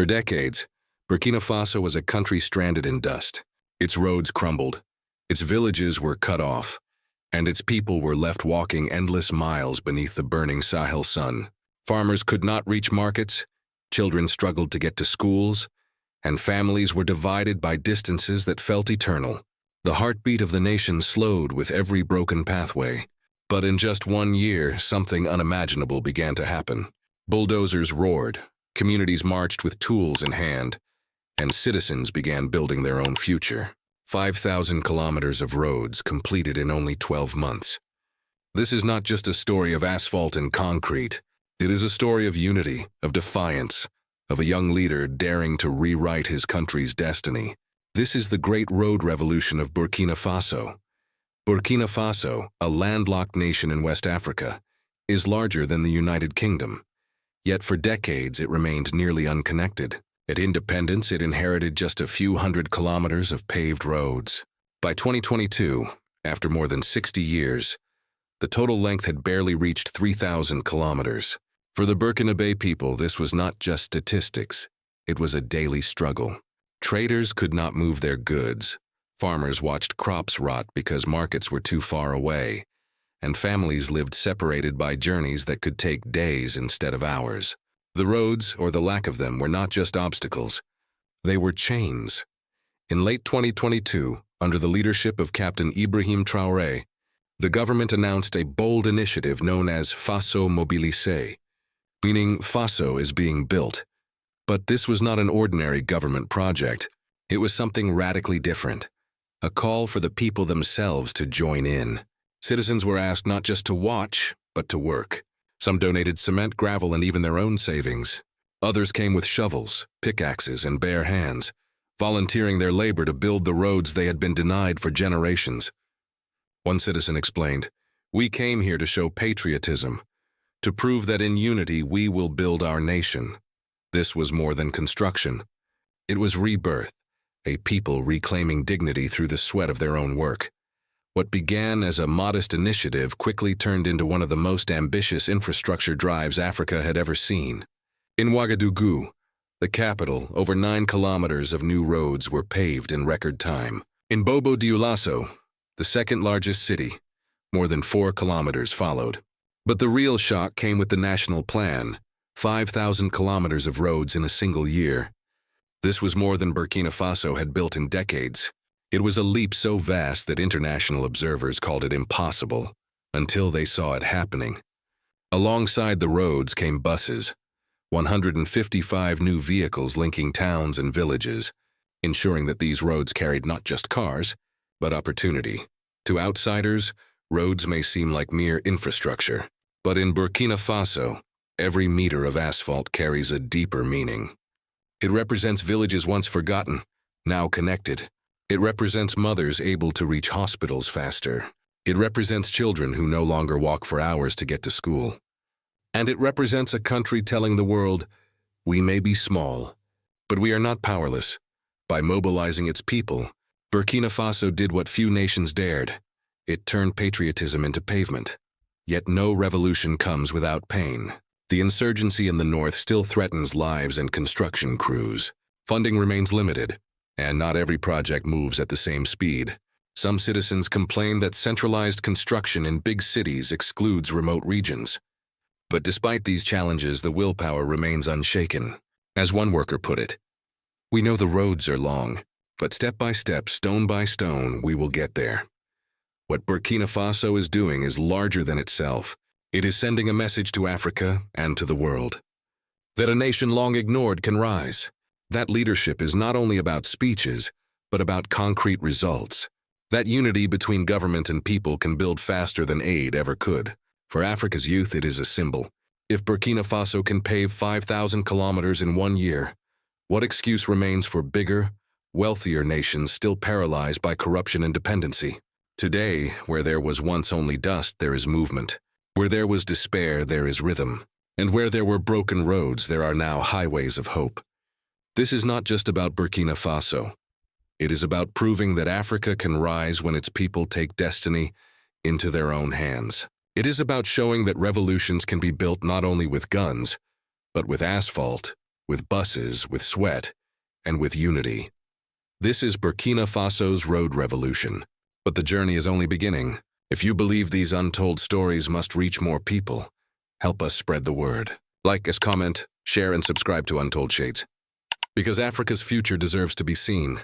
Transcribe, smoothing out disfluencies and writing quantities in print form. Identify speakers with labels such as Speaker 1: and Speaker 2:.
Speaker 1: For decades, Burkina Faso was a country stranded in dust. Its roads crumbled, its villages were cut off, and its people were left walking endless miles beneath the burning Sahel sun. Farmers could not reach markets, children struggled to get to schools, and families were divided by distances that felt eternal. The heartbeat of the nation slowed with every broken pathway. But in just 1 year, something unimaginable began to happen. Bulldozers roared, communities marched with tools in hand, and citizens began building their own future. 5,000 kilometers of roads completed in only 12 months. This is not just a story of asphalt and concrete. It is a story of unity, of defiance, of a young leader daring to rewrite his country's destiny. This is the great road revolution of Burkina Faso. Burkina Faso, a landlocked nation in West Africa, is larger than the United Kingdom. Yet for decades it remained nearly unconnected. At independence, it inherited just a few hundred kilometers of paved roads. By 2022, after more than 60 years, the total length had barely reached 3,000 kilometers. For the Burkinabe people, this was not just statistics. It was a daily struggle. Traders could not move their goods. Farmers watched crops rot because markets were too far away, and families lived separated by journeys that could take days instead of hours. The roads, or the lack of them, were not just obstacles. They were chains. In late 2022, under the leadership of Captain Ibrahim Traoré, the government announced a bold initiative known as Faso Mobilizing, meaning Faso is being built. But this was not an ordinary government project. It was something radically different. A call for the people themselves to join in. Citizens were asked not just to watch, but to work. Some donated cement, gravel, and even their own savings. Others came with shovels, pickaxes, and bare hands, volunteering their labor to build the roads they had been denied for generations. One citizen explained, "We came here to show patriotism, to prove that in unity we will build our nation." This was more than construction. It was rebirth, a people reclaiming dignity through the sweat of their own work. What began as a modest initiative quickly turned into one of the most ambitious infrastructure drives Africa had ever seen. In Ouagadougou, the capital, over 9 kilometers of new roads were paved in record time. In Bobo-Dioulasso, the second largest city, more than 4 kilometers followed. But the real shock came with the national plan, 5,000 kilometers of roads in a single year. This was more than Burkina Faso had built in decades. It was a leap so vast that international observers called it impossible, until they saw it happening. Alongside the roads came buses, 155 new vehicles linking towns and villages, ensuring that these roads carried not just cars, but opportunity. To outsiders, roads may seem like mere infrastructure, but in Burkina Faso, every meter of asphalt carries a deeper meaning. It represents villages once forgotten, now connected. It represents mothers able to reach hospitals faster. It represents children who no longer walk for hours to get to school. And it represents a country telling the world, we may be small, but we are not powerless. By mobilizing its people, Burkina Faso did what few nations dared. It turned patriotism into pavement. Yet no revolution comes without pain. The insurgency in the north still threatens lives and construction crews. Funding remains limited, and not every project moves at the same speed. Some citizens complain that centralized construction in big cities excludes remote regions. But despite these challenges, the willpower remains unshaken. As one worker put it, "We know the roads are long, but step by step, stone by stone, we will get there." What Burkina Faso is doing is larger than itself. It is sending a message to Africa and to the world. That a nation long ignored can rise. That leadership is not only about speeches, but about concrete results. That unity between government and people can build faster than aid ever could. For Africa's youth, it is a symbol. If Burkina Faso can pave 5,000 kilometers in 1 year, what excuse remains for bigger, wealthier nations still paralyzed by corruption and dependency? Today, where there was once only dust, there is movement. Where there was despair, there is rhythm. And where there were broken roads, there are now highways of hope. This is not just about Burkina Faso. It is about proving that Africa can rise when its people take destiny into their own hands. It is about showing that revolutions can be built not only with guns, but with asphalt, with buses, with sweat, and with unity. This is Burkina Faso's road revolution. But the journey is only beginning. If you believe these untold stories must reach more people, help us spread the word. Like us, comment, share, and subscribe to Untold Shades. Because Africa's future deserves to be seen.